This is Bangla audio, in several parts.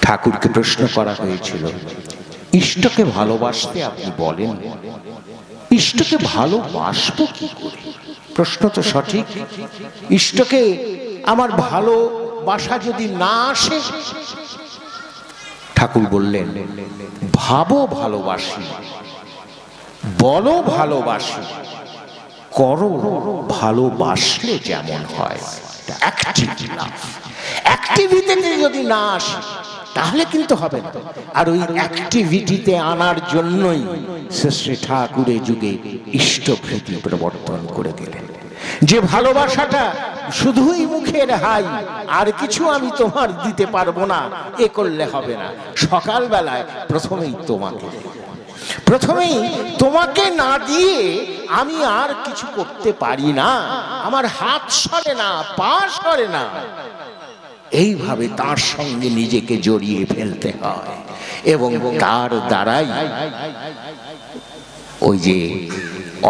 ঠাকুরকে প্রশ্ন করা হয়েছিল, ইষ্টকে ভালোবাসতে আপনি বলেন, ইষ্টকে ভালোবাসবো কি করে? প্রশ্ন তো সঠিক। ইষ্টকে আমার ভালোবাসা যদি না আসে, ঠাকুর বললেন, ভাবো ভালোবাসি, বলো ভালোবাসি, করো ভালোবাসলে যেমন হয়। অ্যাক্টিভিটিতে যদি না আসে তাহলে কিন্তু হবে না। আর ওই অ্যাক্টিভিটিতে আনার জন্যই শ্রী ঠাকুরের যুগে ইষ্টভৃতি প্রবর্তন করে গেলেন, যে ভালোবাসাটা শুধুই মুখের হাই, আর কিছু আমি তোমার দিতে পারবো না, এ করলে হবে না। সকালবেলায় প্রথমেই তোমাকে না দিয়ে আমি আর কিছু করতে পারি না, আমার হাত সরে না, পা সরে না। এইভাবে তার সঙ্গে নিজেকে জড়িয়ে ফেলতে হয়, এবং তার দ্বারাই ওই যে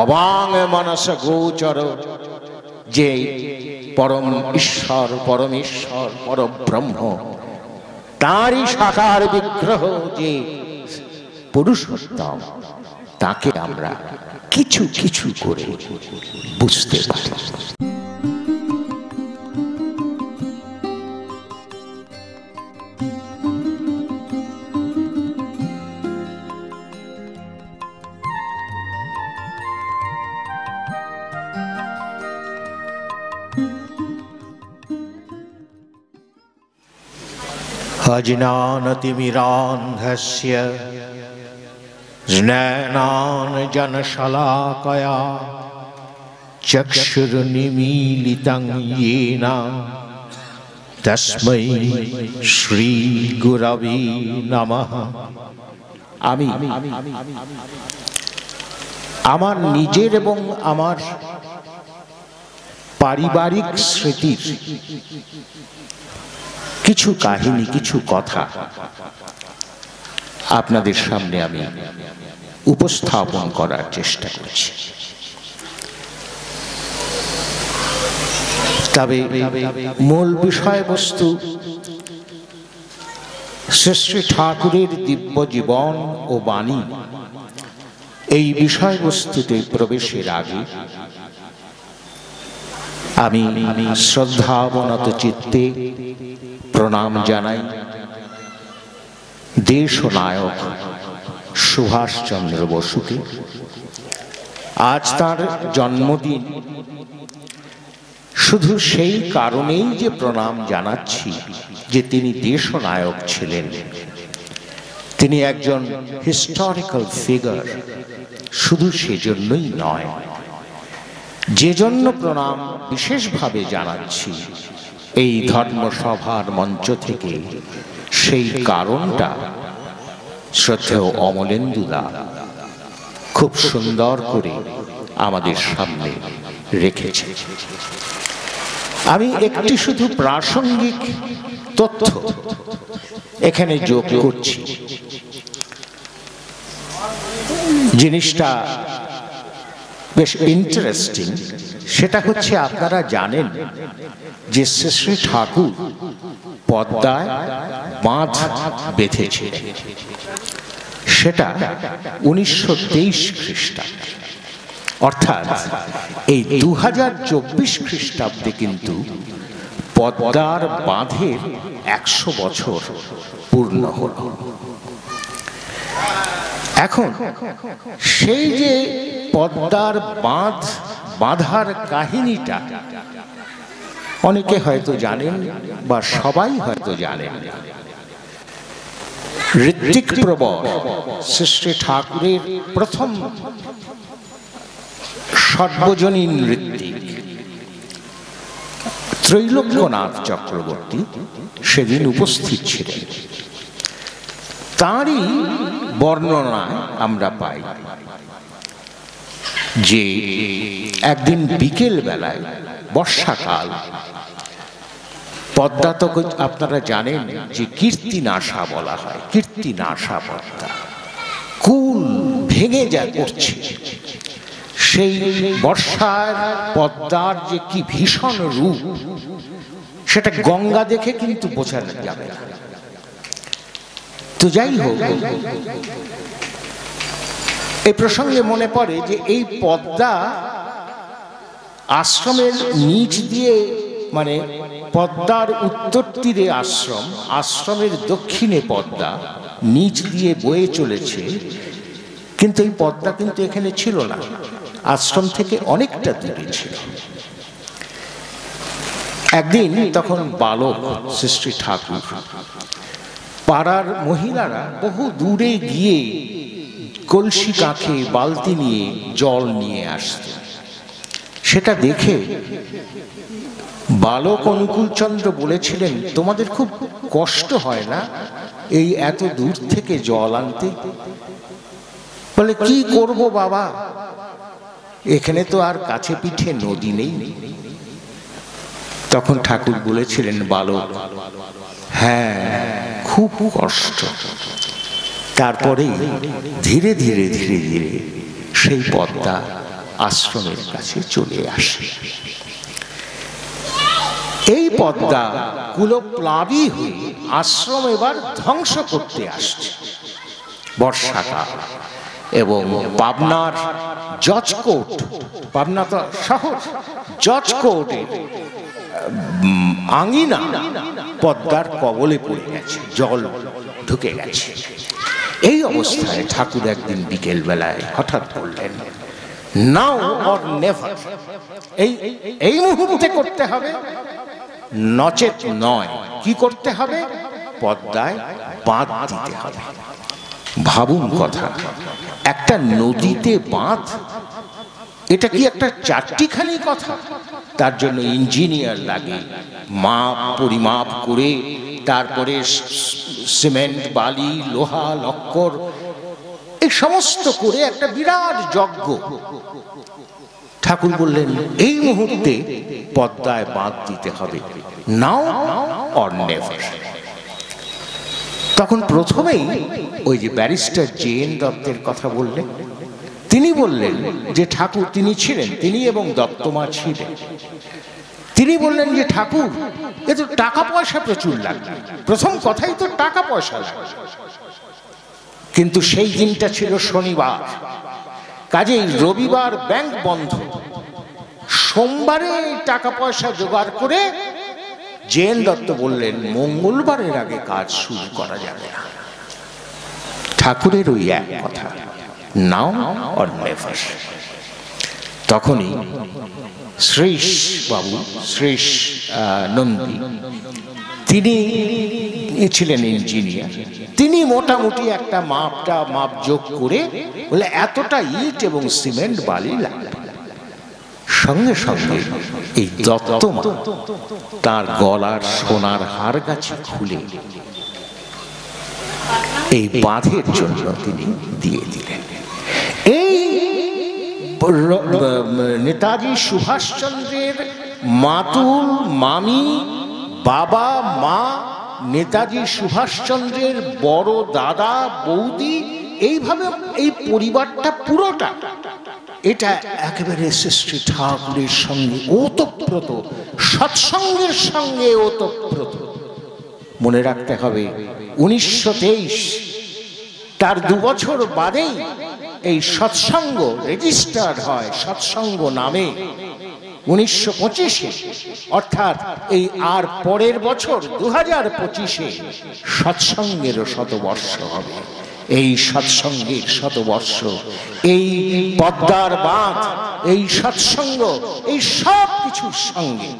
অবাং মনস গোচর, যে পরম ঈশ্বর, পরমেশ্বর, পরব্রহ্ম, তারই সাকার বিগ্রহ যে পুরুষোত্তম, তাকে আমরা কিছু কিছু করে বুঝতে পারি। अज्ञानतिमिरान्धस्य ज्ञानाञ्जनशलाकया चक्षुरुन्मीलितं येन तस्मै श्रीगुरवे नमः। আমি আমার নিজের এবং আমার পারিবারিক স্মৃতির কিছু কাহিনী, কিছু কথা আপনাদের সামনে আমি উপস্থাপন করার চেষ্টা করছি। তবে মূল বিষয়বস্তু শ্রী ঠাকুরের দিব্য জীবন ও বাণী, এই বিষয়বস্তুতে প্রবেশের আগে আমি শ্রদ্ধাবনত চিত্তে প্রণাম জানাই দেশ নায়ক সুভাষচন্দ্র বসুকে। আজ তার জন্মদিন, শুধু সেই কারণেই যে প্রণাম জানাচ্ছি যে তিনি দেশনায়ক ছিলেন, তিনি একজন হিস্টোরিক্যাল ফিগার, শুধু সেজন্যই নয়। যে জন্য প্রণাম বিশেষভাবে জানাচ্ছি এই ধর্মসভার মঞ্চ থেকে, সেই কারণটা শ্রদ্ধেয় অমলেন্দুদা খুব সুন্দর করে আমাদের সামনে রেখেছে। আমি একটি শুধু প্রাসঙ্গিক তথ্য এখানে যোগ করছি। জিনিসটা বেশ ইন্টারেস্টিং। সেটা হচ্ছে, আপনারা জানেন যে শ্রী ঠাকুর পদ্মায় বাঁধ বেঁধেছিলেন, সেটা 1923 খ্রিস্টাব্দে, অর্থাৎ এই 2024 খ্রিস্টাব্দে কিন্তু পদ্মার বাঁধের 100 বছর পূর্ণ হল। এখন সেই যে পদ্মার বাঁধ বাঁধার কাহিনীটা অনেকে হয়তো জানেন, বা সবাই হয়তো জানেন। ঋত্বিক প্রবর শ্রী ঠাকুরের প্রথম সর্বজনীন ঋত্বিক ত্রৈলোক্যনাথ চক্রবর্তী সেদিন উপস্থিত ছিলেন। তাঁরই বর্ণনায় আমরা পাই যে একদিন বিকেল বেলায়, বর্ষাকাল, পদ্মা তো আপনারা জানেন যে কীর্তিনাশা বলা হয়, কীর্তিনাশা পদ্মা কুল ভেঙে পড়ছে। সেই বর্ষার পদ্মার যে কি ভীষণ রূপ, সেটা গঙ্গা দেখে কিন্তু বোঝা যাবে না। তো যাই হোক, এই প্রসঙ্গে মনে পড়ে যে এই পদ্মা আশ্রমের নিচ দিয়ে, মানে পদ্মার উত্তর তীরে আশ্রম, আশ্রমের দক্ষিণে পদ্মা, নিচ দিয়ে বয়ে চলেছে। কিন্তু এই পদ্মা কিন্তু এখানে ছিল না, আশ্রম থেকে অনেকটা দূরে ছিল। একদিন তখন বালক শ্রী শ্রী ঠাকুর, পাড়ার মহিলারা বহু দূরে গিয়ে কলসি কাঁখে বালতি নিয়ে জল নিয়ে আসতেন। সেটা দেখে বালক অনুকূলচন্দ্র বলেছিলেন, তোমাদের খুব কষ্ট হয় না এই এত দূর থেকে জল আনতে? বলে, কি করব বাবা, এখানে তো আর কাছে পিঠে নদী নেই। তখন ঠাকুর বলেছিলেন, বালক, হ্যাঁ খুব কষ্ট। তারপরে ধীরে ধীরে ধীরে ধীরে সেই পদ্মা আশ্রমের কাছে চলে আসে। এই পদ্মা কুলপ্লাবী হয়ে আশ্রম এবার ধ্বংস করতে আসছে বর্ষাকাল। এবং পাবনার জজকোট, পাবনা তো শহর, জজকোটের আঙিনা পদ্মার কবলে পড়ে গেছে, জল ঢুকে গেছে। এই অবস্থায় ঠাকুর একদিন বিকেল বেলায় হঠাৎ বললেন, নাও অর নেভার, এই মুহূর্তে করতে হবে, নচেত নয়। কি করতে হবে? পদ্মায় বাঁধ দিতে হবে। ভাবুন কথা, একটা নদীতে বাঁধ, এটা কি একটা চারটিখানি কথা? তার জন্য ইঞ্জিনিয়ার লাগে, মাপ পরিমাপ করে, তারপরে সিমেন্ট, বালি, লোহা, লক্কর, এই সমস্ত করে একটা বিরাট যজ্ঞ। ঠাকুর বললেন, এই মুহূর্তে পদ্মায় বাঁধ দিতে হবে, নাও অর নেভার। তখন প্রথমেই ওই যে ব্যারিস্টার জেএন দত্তের কথা বললেন, তিনি বললেন যে ঠাকুর, তিনি ছিলেন, তিনি এবং দত্তমা ছিলেন, তিনি বললেন যে ঠাকুর, এ তো টাকা পয়সা প্রচুর লাগবে, প্রথম কথাই তো টাকা পয়সা লাগবে। কিন্তু সেই দিনটা ছিল শনিবার, কাজেই রবিবার ব্যাংক বন্ধ, সোমবারে টাকা পয়সা জোগাড় করে জেএন দত্ত বললেন, মঙ্গলবারের আগে কাজ শুরু করা যাবে না। ঠাকুরের ওই এক কথা, নাও অর নেভার। তখনই শ্রীশ বাবু, শ্রীশ নন্দী, তিনি ছিলেন ইঞ্জিনিয়ার, তিনি মোটামুটি একটা মাপ যোগ করে বলে, এতটা ইট এবং সিমেন্ট বালি লাগবে। সঙ্গে সঙ্গে এই দত্তমা তার গলার সোনার হার গাছে খুলে এই বাঁধের জন্য তিনি দিয়ে দিলেন। এই নেতাজি সুভাষচন্দ্রের মাতুল, মামি, বাবা, মা, নেতাজি সুভাষচন্দ্রের বড় দাদা, বৌদি, এইভাবে এই পরিবারটা পুরোটা, এটা একেবারে শ্রী ঠাকুরের সঙ্গে ওতপ্রোত, সৎসঙ্গের সঙ্গে ওতপ্রোত। মনে রাখতে হবে, 1923 তার 2 বছর বাদেই এই সৎসঙ্গ রেজিস্টার্ড হয় সৎসঙ্গ নামে। 1925-এ, অর্থাৎ এই আর পরের বছর 2025-এ সৎসঙ্গেরও শতবর্ষ হবে। এই সৎসঙ্গের শতবর্ষ, এই পদ্মার বাঁধ, এই সৎসঙ্গ, এই সব কিছুর সঙ্গে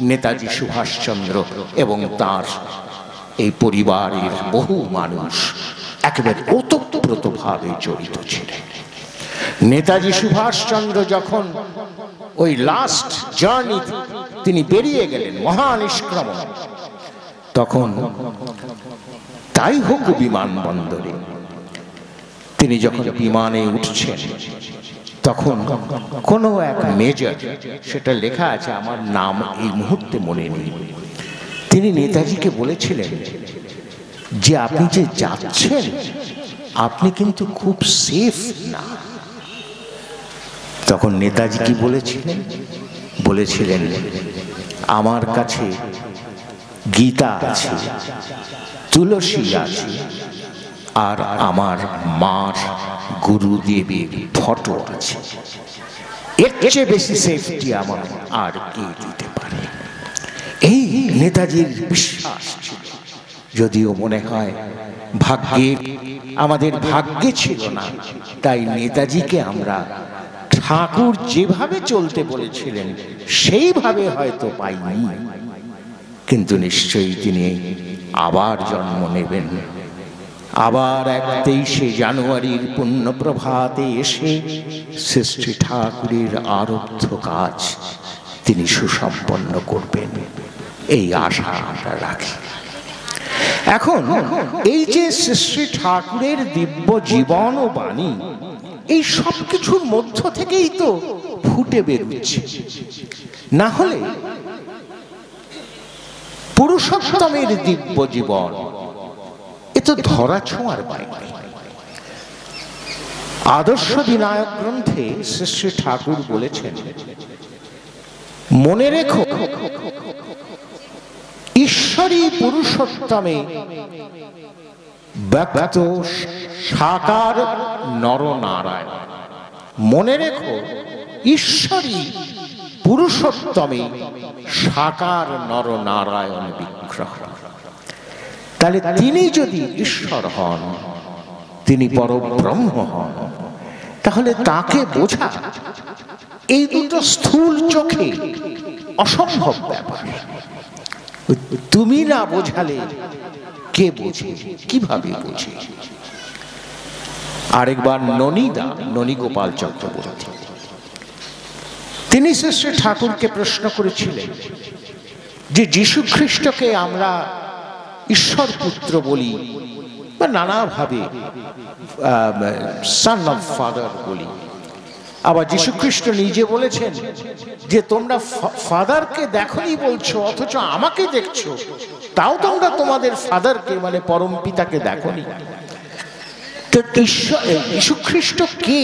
নেতাজি সুভাষচন্দ্র এবং তার এই পরিবারের বহু মানুষ একেবারে ওতপ্রোতভাবে জড়িত ছিলেন। নেতাজি সুভাষচন্দ্র যখন ওই লাস্ট জার্নি তিনি বেরিয়ে গেলেন মহানিষ্ক্রমণ, তখন তাই হোক বিমানবন্দরে তিনি যখন বিমানে উঠছেন, তখন কোনো এক মেজর, সেটা লেখা আছে, আমার নাম এই মুহূর্তে মনে নেই, তিনি নেতাজিকে বলেছিলেন যে আপনি যে যাচ্ছেন, আপনি কিন্তু খুব সেফ না। তখন নেতাজি কি বলেছিলেন? বলেছিলেন, আমার কাছে গীতা আছে, তুলসী আছে, আর আমার মার গুরুদেবের ফটো আছে। এর চেয়ে বেশি সেফটি আমার আর কে দিতে পারে? এই নেতাজির বিশ্বাস ছিল। যদিও মনে হয় আমাদের ভাগ্যে ছিল না, তাই নেতাজিকে আমরা ঠাকুর যেভাবে চলতে বলেছিলেন সেইভাবে হয়তো পাইনি, কিন্তু নিশ্চয়ই তিনি আবার জন্ম নেবেন। আবার 23শে জানুয়ারির পুণ্য প্রভাতে এসে শ্রী ঠাকুরের আরব্ধ কাজ তিনি সুসম্পন্ন করবেন, এই আশা আমরা রাখি। এখন এই যে শ্রী ঠাকুরের দিব্য জীবন ও বাণী, এই সব কিছুর মধ্য থেকেই তো ফুটে বেরোচ্ছে। না হলে পুরুষোত্তমের দিব্য জীবন এ তো ধরা ছোঁয়ার বাইরে। আদর্শ বিনায়ক গ্রন্থে শ্রী ঠাকুর বলেছেন, মনে রেখো ঈশ্বরী পুরুষোত্তমে ব্যক্ত সাকার নরনারায়ণ। মনে রেখো ঈশ্বরী পুরুষোত্তমে সাকার নরনারায়ণ বিগ্রহ। তাহলে তিনি যদি ঈশ্বর হন, তিনি পরব্রহ্ম হন, তাহলে তাকে বোঝা এই দুটো স্থূল চোখে অসম্ভব ব্যাপার। তুমি না বোঝালে কে বোঝে, কিভাবে বোঝে? আরেকবার ননীগোপাল চক্রবর্তী তিনি শ্রী ঠাকুরকে প্রশ্ন করেছিলেন যে যীশু খ্রিস্টকে আমরা ঈশ্বর পুত্র বলি বা নানাভাবে সন অফ ফাদার বলি, আবার যীশু খ্রিস্ট নিজে বলেছেন যে তোমরা ফাদারকে দেখোনি বলছো, অথচ আমাকে দেখছো, তাও তোমরা তোমাদের ফাদারকে মানে পরম পিতাকে দেখোনি। তো যীশু খ্রিস্ট কে?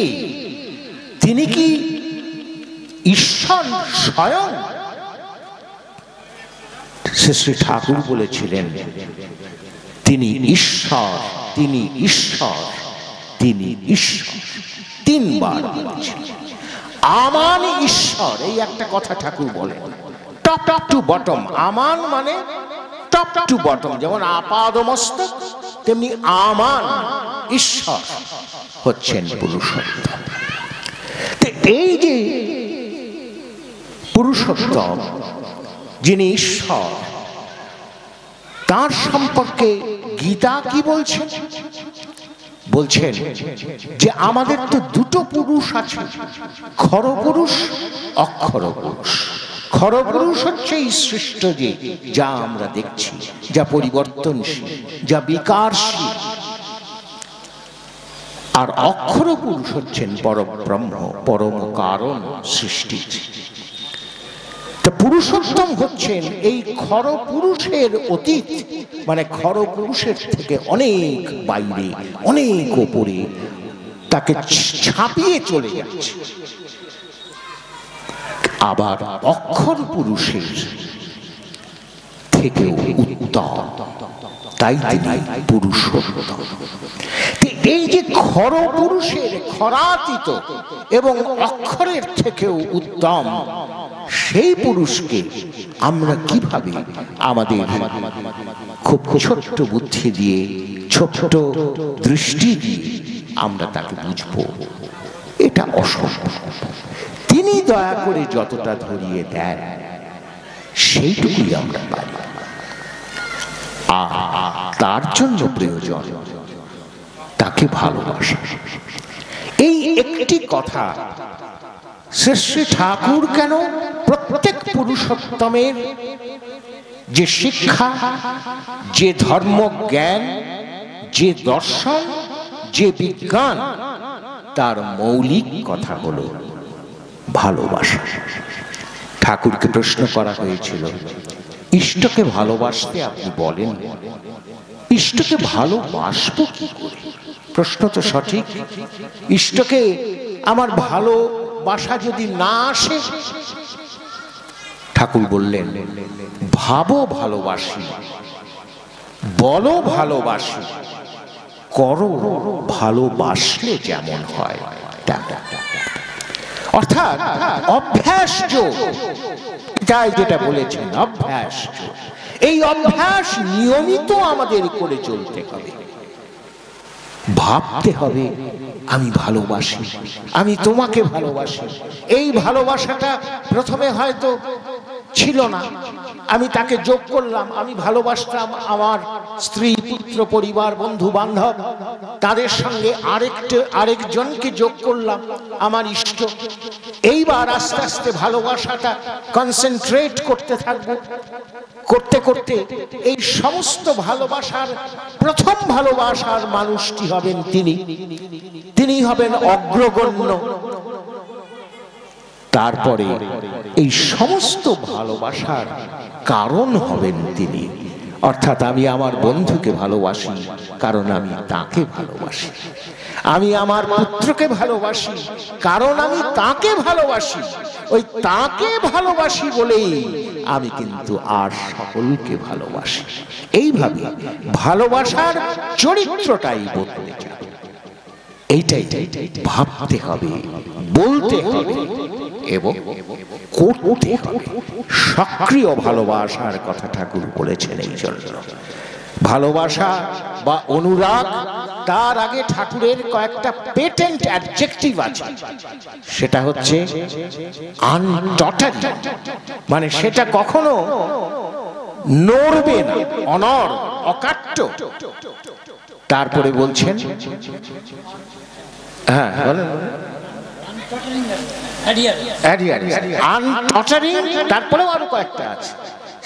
তিনি কি ঈশ্বর স্বয়ং? শ্রী ঠাকুর বলেছিলেন তিনি ঈশ্বর, তিনি ঈশ্বর, তিনি ঈশ্বর। তিনবার আমান ঈশ্বর, এই একটা কথা ঠাকুর বলেন, টপ টু বটম। আমান মানে টপ টু বটম, যেমন আপাদমস্তক তেমনি আমান ঈশ্বর হচ্ছেন পুরুষোত্তম। এই যে পুরুষোত্তম যিনি ঈশ্বর, তার সম্পর্কে গীতা কি বলছেন? বলছেন যে আমাদের তো দুটো পুরুষ আছে, খর পুরুষ, অক্ষর পুরুষ। খর পুরুষ হচ্ছে এই সৃষ্ট যে যা আমরা দেখছি, যা পরিবর্তনশীল, যা বিকারশীল। আর অক্ষর পুরুষ হচ্ছেন পরব্রহ্ম, পরম কারণ সৃষ্টির। পুরুষোত্তম হচ্ছেন এই খর পুরুষের অতীত, মানে খর পুরুষের থেকে অনেক বাইরে, অনেক ওপরে, তাকে ছাপিয়ে চলে যাচ্ছে। আবার অক্ষর পুরুষের থেকেও উত্তম, তাই তিনি পুরুষোত্তম। এই যে খর পুরুষের খরাতীত এবং অক্ষরের থেকেও উত্তম, সেই পুরুষকে আমরা কিভাবে আমাদের খুব ছোট্ট বুদ্ধি দিয়ে, ছোট্ট দৃষ্টি দিয়ে আমরা তাকে বুঝবো? এটা অসম্ভব। তিনি দয়া করে যতটা ধরিয়ে দেন সেইটুকুই আমরা পাই। তার জন্য প্রয়োজন তাকে ভালোবাসা। এই একটি কথা শ্রী ঠাকুর কেন প্রত্যেক পুরুষোত্তমের যে শিক্ষা, যে ধর্ম জ্ঞান, যে দর্শন, যে বিজ্ঞান, তার মৌলিক কথা হলো ভালোবাসা। ঠাকুরকে প্রশ্ন করা হয়েছিল, ইষ্টকে ভালোবাসতে আপনি বলেন, ইষ্টকে ভালোবাসবো কি করে? প্রশ্ন তো সঠিক। ইষ্টকে আমার ভালোবাসা যদি না আসে, ঠাকুর বললেন ভাবো ভালোবাসি, বলো ভালোবাসি, করো ভালোবাসলে যেমন হয় তেমন। অর্থাৎ অভ্যাস যোগ, তাই যেটা বলেছেন অভ্যাস যোগ, এই অভ্যাস নিয়মিত আমাদের করে চলতে হবে। ভাবতে হবে আমি ভালোবাসি, আমি তোমাকে ভালোবাসি। এই ভালোবাসাটা প্রথমে হয়তো ছিল না, আমি তাকে যোগ করলাম, আমি ভালোবাসতাম আমার স্ত্রী, পুত্র, পরিবার, বন্ধু বান্ধব, তাদের সঙ্গে আরেকজনকে যোগ করলাম আমার ইষ্ট। এইবার আস্তে আস্তে ভালোবাসাটা কনসেন্ট্রেট করতে থাকবো, করতে করতে এই সমস্ত ভালোবাসার প্রথম ভালোবাসার মানুষটি হবেন তিনি হবেন অগ্রগণ্য। তারপরে এই সমস্ত ভালোবাসার কারণ হবেন তিনি। অর্থাৎ আমি আমার বন্ধুকে ভালোবাসি কারণ আমি তাকে ভালোবাসি, আমি আমার পুত্রকে ভালোবাসি কারণ আমি তাকে ভালোবাসি, ওই তাকে ভালোবাসি বলেই আমি কিন্তু আর সকলকে ভালোবাসি। এইভাবে ভালোবাসার চরিত্রটাই বদলে যায়। এইটাই ভাবতে হবে, বলতে হবে এবং করতে হবে। সক্রিয় ভালোবাসার কথা ঠাকুর বলেছেন। এই জন্য ভালোবাসা বা অনুরাগ, তার আগে ঠাকুরের কয়েকটা পেটেন্ট অ্যাডজেক্টিভ আছে। সেটা হচ্ছে আনটটারি, মানে সেটা কখনো নড়বে না, অনড়, অকাট্য। তারপরে বলছেন, হ্যাঁ বলেন, আনটটারিং, তারপরেও আরো কয়েকটা আছে।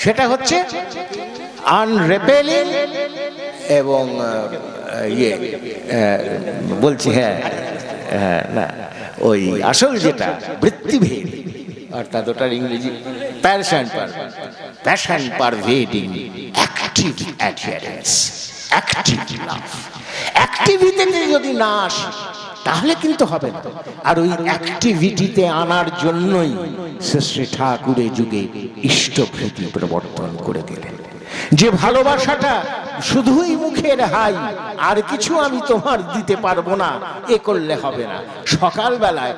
সেটা হচ্ছে আনরেপেলিং এবং বলছি হ্যাঁ না ওই আসল যেটা বৃত্তিভেদ, অর্থাৎ ওটার ইংরেজি প্যাশন পারভেডিং অ্যাক্টিভ অ্যাডহেরেন্স, অ্যাক্টিভ লাভ। অ্যাক্টিভিটিতে যদি না আসে তাহলে কিন্তু হবে না। আর ওই অ্যাক্টিভিটিতে আনার জন্যই শ্রী ঠাকুরে যুগে ইষ্টভৃতি প্রবর্তন করে গেলেন। যে ভালোবাসাটা শুধুই মুখের হাই, আর কিছু আমি তোমার দিতে পারবো না, এ করলে হবে না। সকালবেলায়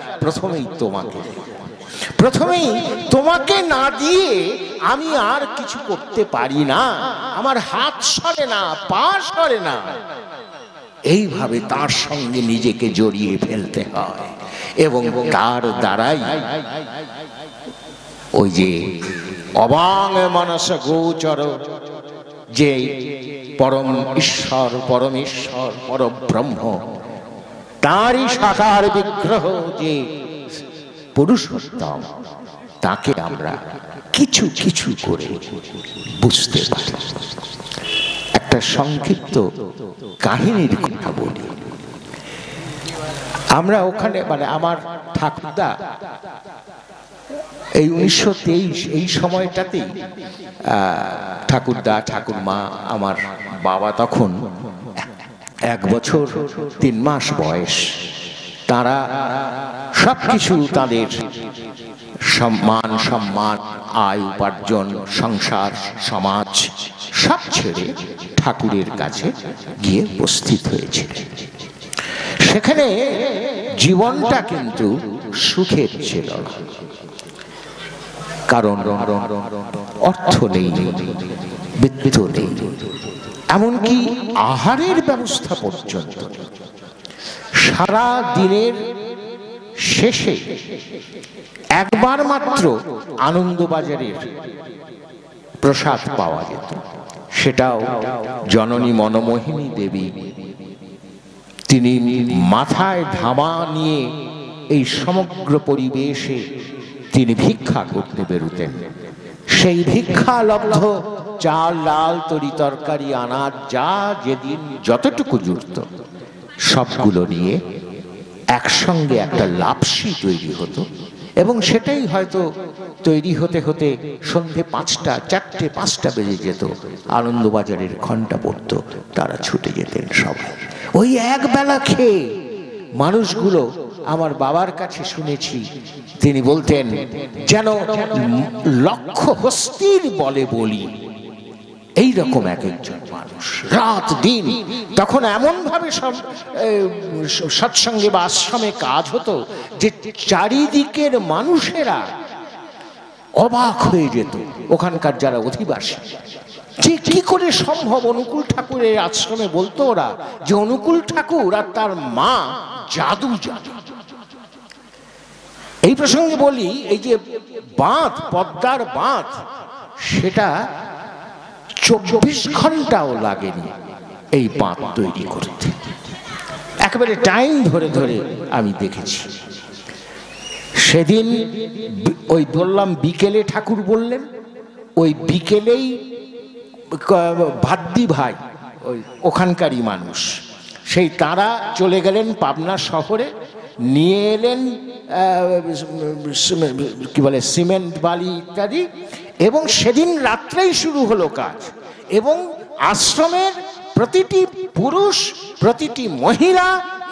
প্রথমেই তোমাকে না দিয়ে আমি আর কিছু করতে পারি না, আমার হাত সরে না, পা সরে না। এইভাবে তার সঙ্গে নিজেকে জড়িয়ে ফেলতে হয় এবং তার দ্বারাই ওই যে অবাঙ মানস গোচর, যে পরম ঈশ্বর, পরমেশ্বর, পরব্রহ্ম, তারই সাকার বিগ্রহ যে পুরুষোত্তম, তাকে আমরা কিছু কিছু করে বুঝতে পারি। একটা সংক্ষিপ্ত কাহিনীর কথা বলি। আমরা ওখানে, মানে আমার ঠাকুরদা এই 1923 এই সময়টাতেই, ঠাকুরদা, ঠাকুরমা, আমার বাবা তখন 1 বছর 3 মাস বয়স। তারা সবকিছু, তাদের সম্মান, আয় উপার্জন, সংসার, সমাজ সব ছেড়ে ঠাকুরের কাছে গিয়ে উপস্থিত হয়েছিল। সেখানে জীবনটা কিন্তু সুখের ছিল না, কারণ অর্থ নেই, বিত্ত নেই, এমনকি আহারের ব্যবস্থা পর্যন্ত। সারা দিনের শেষে একবার মাত্র আনন্দবাজারের প্রসাদ পাওয়া যেত, সেটাও জননী মনমোহিনী দেবী, তিনি মাথায় ধামা নিয়ে এই সমগ্র পরিবেশে তিনি ভিক্ষা করতে বেরোতেন। সেই ভিক্ষা লব্ধ চাল, ডাল, তরি তরকারি, আনাজ, যা যেদিন যতটুকু জুটত সবগুলো নিয়ে একসঙ্গে একটা লাপসি তৈরি হতো, এবং সেটাই হয়তো তৈরি হতে হতে সন্ধে 5টা, 4টে, 5টা বেজে যেত। আনন্দবাজারের ঘন্টা পড়ত, তারা ছুটে যেতেন সবাই। ওই একবেলা খেয়ে মানুষগুলো, আমার বাবার কাছে শুনেছি, তিনি বলতেন যেন লক্ষ হস্তির বলে বলি এই রকম এক একজন মানুষ রাত দিন। তখন এমন ভাবে সব সৎসঙ্গে বা আশ্রমে কাজ হতো যে চারিদিকের মানুষেরা অবাক হয়ে যেত, ওখানকার যারা অধিবাসী, যে কি করে সম্ভব। অনুকূল ঠাকুরের আশ্রমে বলতো ওরা যে অনুকূল ঠাকুর আর তার মা জাদু জানে। এই প্রসঙ্গে বলি, এই যে বাঁধ, পদ্মার বাঁধ, সেটা 24 ঘন্টাও লাগেনি এই বাঁধ তৈরি করতে। একেবারে টাইম ধরে ধরে আমি দেখেছি। সেদিন ওই বললাম বিকেলে ঠাকুর বললেন, ওই বিকেলেই ভাদ্দি ভাই, ওই ওখানকারই মানুষ, সেই তারা চলে গেলেন পাবনা শহরে, নিয়ে এলেন কি বলে সিমেন্ট বালি ইত্যাদি, এবং সেদিন রাত্রেই শুরু হলো কাজ। এবং আশ্রমের প্রতিটি পুরুষ, প্রতিটি মহিলা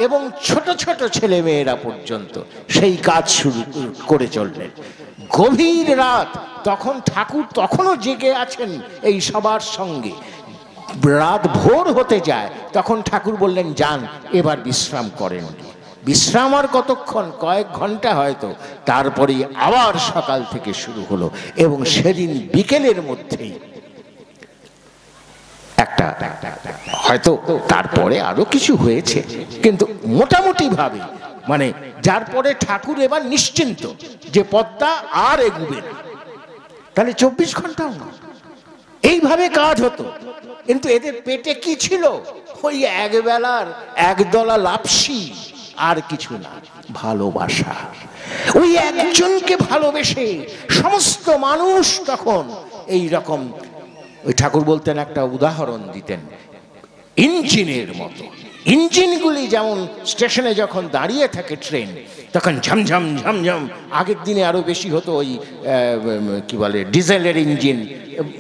এবং ছোট ছোট ছেলে মেয়েরা পর্যন্ত সেই কাজ শুরু করে চললেন। গভীর রাত, তখন ঠাকুর তখনও জেগে আছেন এই সবার সঙ্গে। রাত ভোর হতে যায়, তখন ঠাকুর বললেন যান এবার বিশ্রাম করেন। বিশ্রাম আর কতক্ষণ, কয়েক ঘন্টা হয়তো, তারপরে আবার সকাল থেকে শুরু হলো। এবং সেদিন বিকেলের মধ্যেই একটা, হয়তো তারপরে আরো কিছু হয়েছে, কিন্তু মোটামুটি ভাবে মানে যার পরে ঠাকুর এবার নিশ্চিন্ত যে পদ্মা আর এগুবে না। তাহলে 24 ঘন্টাও না, এইভাবে কাজ হতো। কিন্তু এদের পেটে কি ছিল? ওই একবেলার একদলা লাপসি, আর কিছু না, ভালোবাসা। ওই একজনকে ভালোবেসে সমস্ত মানুষ তখন এই রকম, ওই ঠাকুর বলতেন, একটা উদাহরণ দিতেন ইঞ্জিনের মতো। ইঞ্জিনগুলি যেমন স্টেশনে যখন দাঁড়িয়ে থাকে ট্রেন, তখন ঝমঝম ঝমঝম, আগের দিনে আরো বেশি হতো ওই কি বলে ডিজেলের ইঞ্জিন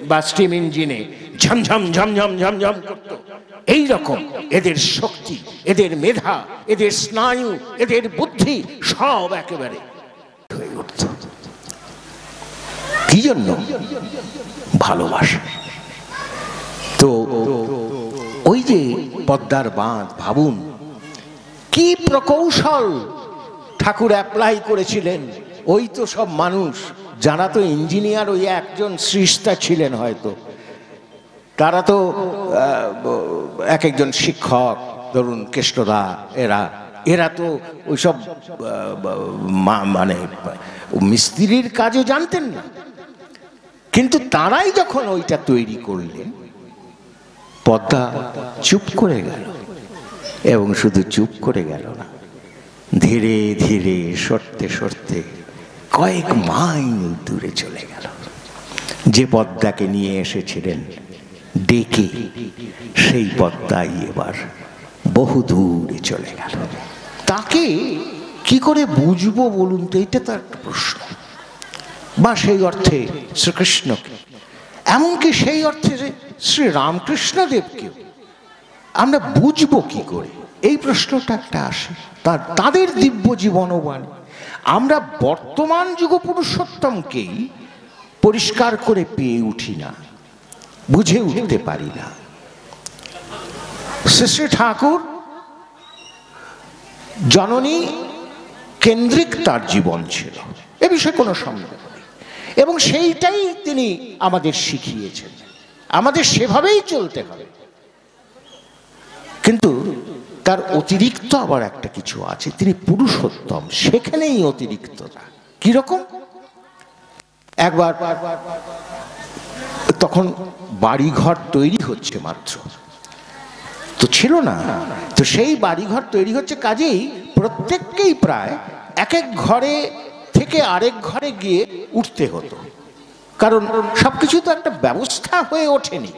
বা স্টিম ইঞ্জিনে ঝমঝম ঝমঝম ঝমঝম করতো। এই রকম এদের শক্তি, এদের মেধা, এদের স্নায়ু, এদের বুদ্ধি সব একেবারে হয়ে উঠত। কি জন্য? ভালোবাসা। তো ওই যে পদ্মার বাঁধ, ভাবুন কি প্রকৌশল ঠাকুর অ্যাপ্লাই করেছিলেন। ওই তো সব মানুষ যারা তো ইঞ্জিনিয়ার, ওই একজন সৃষ্টা ছিলেন হয়তো, তারা তো এক একজন শিক্ষক, ধরুন কেষ্টদা, এরা তো ওইসব মানে মিস্ত্রির কাজও জানতেন না। কিন্তু তারাই যখন ওইটা তৈরি করলেন, পদ্মা চুপ করে গেল। এবং শুধু চুপ করে গেল না, ধীরে ধীরে সরতে সরতে কয়েক মাইল দূরে চলে গেল। যে পদ্মাকে নিয়ে এসেছিলেন ডেকে, সেই পদ্মাই এবার বহু দূরে চলে গেল। তাকে কি করে বুঝবো বলুন তো? এটা তো একটা প্রশ্ন। বা সেই অর্থে শ্রীকৃষ্ণকে, এমনকি সেই অর্থে শ্রী রামকৃষ্ণদেবকে আমরা বুঝবো কি করে, এই প্রশ্নটা একটা আসে। তাদের দিব্য জীবনবাণী আমরা বর্তমান যুগ পুরুষোত্তমকেই পরিষ্কার করে পেয়ে উঠি না, বুঝে উঠতে পারি না। শ্রী ঠাকুর জননী কেন্দ্রিক তার জীবন ছিল, এ বিষয়ে কোনো সন্দেহ নেই। এবং সেইটাই তিনি আমাদের শিখিয়েছেন, আমাদের সেভাবেই চলতে হবে। কিন্তু তার অতিরিক্ত আবার একটা কিছু আছে, তিনি পুরুষোত্তম, সেখানেই অতিরিক্ততা। কিরকম? একবার তখন বাড়িঘর তৈরি হচ্ছে মাত্র, তো ছিল না, তো সেই বাড়িঘর তৈরি হচ্ছে, কাজেই প্রত্যেককেই প্রায় এক এক ঘরে থেকে আরেক ঘরে গিয়ে উঠতে হতো, কারণ সবকিছু তো একটা ব্যবস্থা হয়ে ওঠেনি।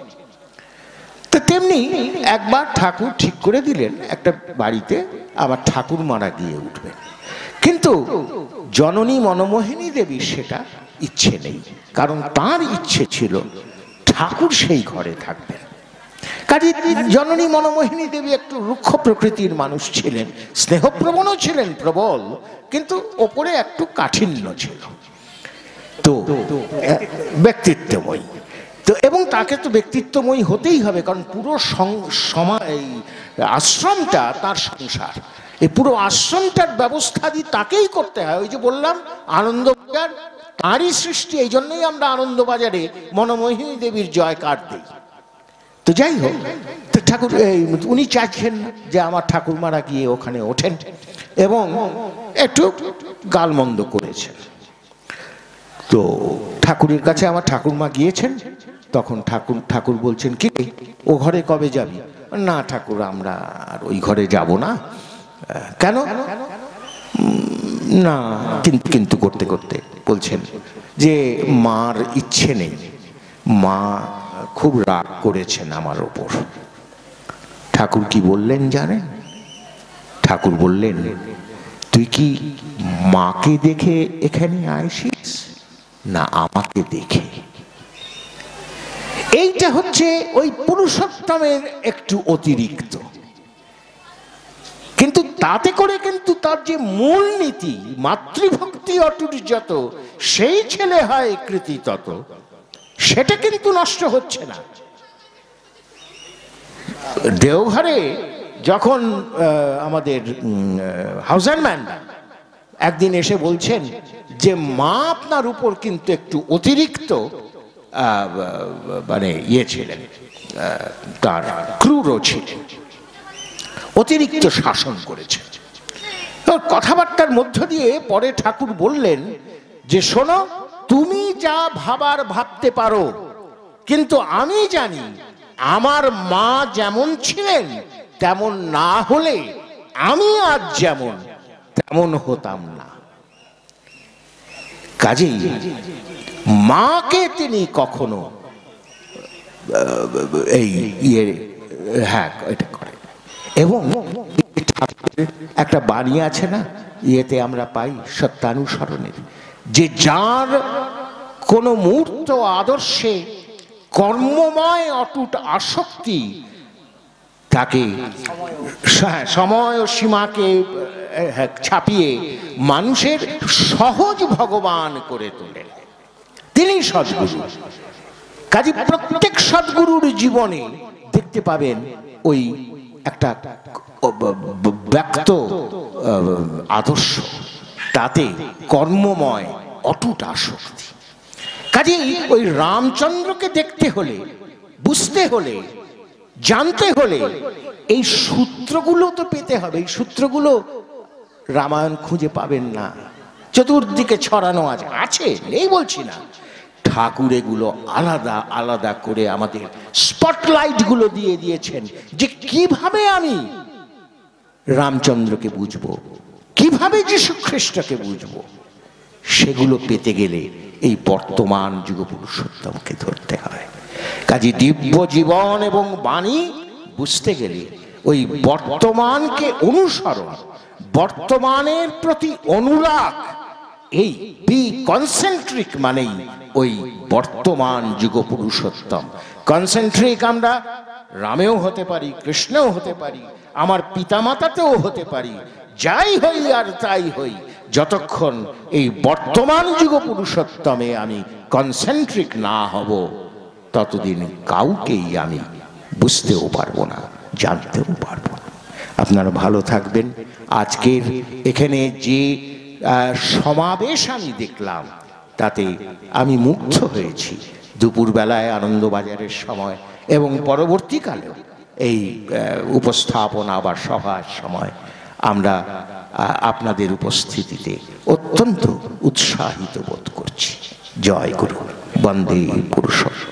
তো তেমনি একবার ঠাকুর ঠিক করে দিলেন একটা বাড়িতে আবার ঠাকুর মারা গিয়ে উঠবেন, কিন্তু জননী মনমোহিনী দেবীর সেটা ইচ্ছে নেই, কারণ তার ইচ্ছে ছিল ঠাকুর সেই ঘরে থাকবেন। কাজে জননী মনমোহিনী দেবী একটু রুক্ষ প্রকৃতির মানুষ ছিলেন, স্নেহপ্রবণও ছিলেন প্রবল, কিন্তু ওপরে একটু কাঠিন্য ছিল, তো ব্যক্তিত্বময়ী। তো এবং তাকে তো ব্যক্তিত্বময়ী হতেই হবে, কারণ পুরো এই আশ্রমটা তার সংসার, এই পুরো আশ্রমটার ব্যবস্থা দিয়ে তাকেই করতে হয়। ওই যে বললাম আনন্দবাজার তাঁরই সৃষ্টি, এই জন্যই আমরা আনন্দবাজারে মনোমোহিনী দেবীর জয়কার দিই। তো যাই হোক, তো ঠাকুর উনি চাইছেন যে আমার ঠাকুরমারা গিয়ে ওখানে ওঠেন এবং একটু গালমন্দ করেছেন। তো ঠাকুরের কাছে আমার ঠাকুরমা গিয়েছেন, তখন ঠাকুর বলছেন কি ও ঘরে কবে যাবি? না ঠাকুর আমরা আর ওই ঘরে যাব না। কেন? না কিন্তু করতে করতে বলছেন যে মার ইচ্ছে নেই, মা খুব রাগ করেছেন আমার ওপর। ঠাকুর কি বললেন জানেন? ঠাকুর বললেন তুই কি মাকে দেখে এখানে আইসিস না আমাকে দেখে? এইটা হচ্ছে ওই পুরুষোত্তমের একটু অতিরিক্ত, কিন্তু তাতে করে কিন্তু তার যে মূল নীতি মাতৃভক্তি অটুট যত, সেই ছেলে হয় কৃতি তত, সেটা কিন্তু নষ্ট হচ্ছে না। দেওঘরে যখন আমাদের হাউজারম্যান একদিন এসে বলছেন যে মা আপনার উপর কিন্তু একটু অতিরিক্ত মানে ইয়ে ছিলেন, তার ক্রূর ছিলেন, অতিরিক্ত শাসন করেছেন। কথাবার্তার মধ্য দিয়ে পরে ঠাকুর বললেন যে শোনো, তুমি যা ভাবার ভাবতে পারো, কিন্তু আমি জানি আমার মা যেমন ছিলেন তেমন না হলে আমি আজ যেমন তেমন হতাম না। কাজেই মাকে তিনি কখনো এই হ্যাঁ এটা করেন। এবং একটা বাণী আছে না, ইয়েতে আমরা পাই সত্যানুসরণের, যে যার কোনো মূর্ত আদর্শে কর্মময় অটুট আসক্তি তাকে সময় ও সীমাকে ছাপিয়ে মানুষের সহজ ভগবান করে তোলে, তিনি সদ্গুরু। কাজে প্রত্যেক সদ্গুরুর জীবনে দেখতে পাবেন ওই একটা ব্যক্ত আদর্শ, তাতে কর্মময় অটুট আসক্তি। কাজেই ওই রামচন্দ্রকে দেখতে হলে, বুঝতে হলে, জানতে হলে এই সূত্রগুলো তো পেতে হবে। এই সূত্রগুলো রামায়ণ খুঁজে পাবেন না, চতুর্দিকে ছড়ানো আছে, নেই বলছি না। ঠাকুর এগুলো আলাদা আলাদা করে আমাদের স্পটলাইট গুলো দিয়ে দিয়েছেন, যে কিভাবে আমি রামচন্দ্রকে বুঝবো, কিভাবে যীশু খ্রিস্টকে বুঝবো। সেগুলো পেতে গেলে এই বর্তমান যুগ পুরুষোত্তমকে ধরতে হয়। কাজে দিব্য জীবন এবং বাণী বুঝতে গেলে ওই বর্তমানকে অনুসরণ, বর্তমানের প্রতি অনুরাগ, এই বি কনসেন্ট্রিক মানেই ওই বর্তমান যুগ পুরুষোত্তম। কনসেন্ট্রিক আমরা রামেও হতে পারি, কৃষ্ণও হতে পারি, আমার পিতামাতাতেও হতে পারি, যাই হই আর তাই হই, যতক্ষণ এই বর্তমান যুগ পুরুষোত্তমে আমি কনসেন্ট্রিক না হব ততদিন কাউকেই আমি বুঝতেও পারবো না, জানতেও পারবো না। আপনারা ভালো থাকবেন। আজকের এখানে যে সমাবেশ আমি দেখলাম তাতে আমি মুগ্ধ হয়েছি। দুপুরবেলায় আনন্দবাজারের সময় এবং পরবর্তীকালেও এই উপস্থাপনা বা সভার সময় আমরা আপনাদের উপস্থিতিতে অত্যন্ত উৎসাহিত বোধ করছি। জয় গুরু, বন্দে পুরুষোত্তম।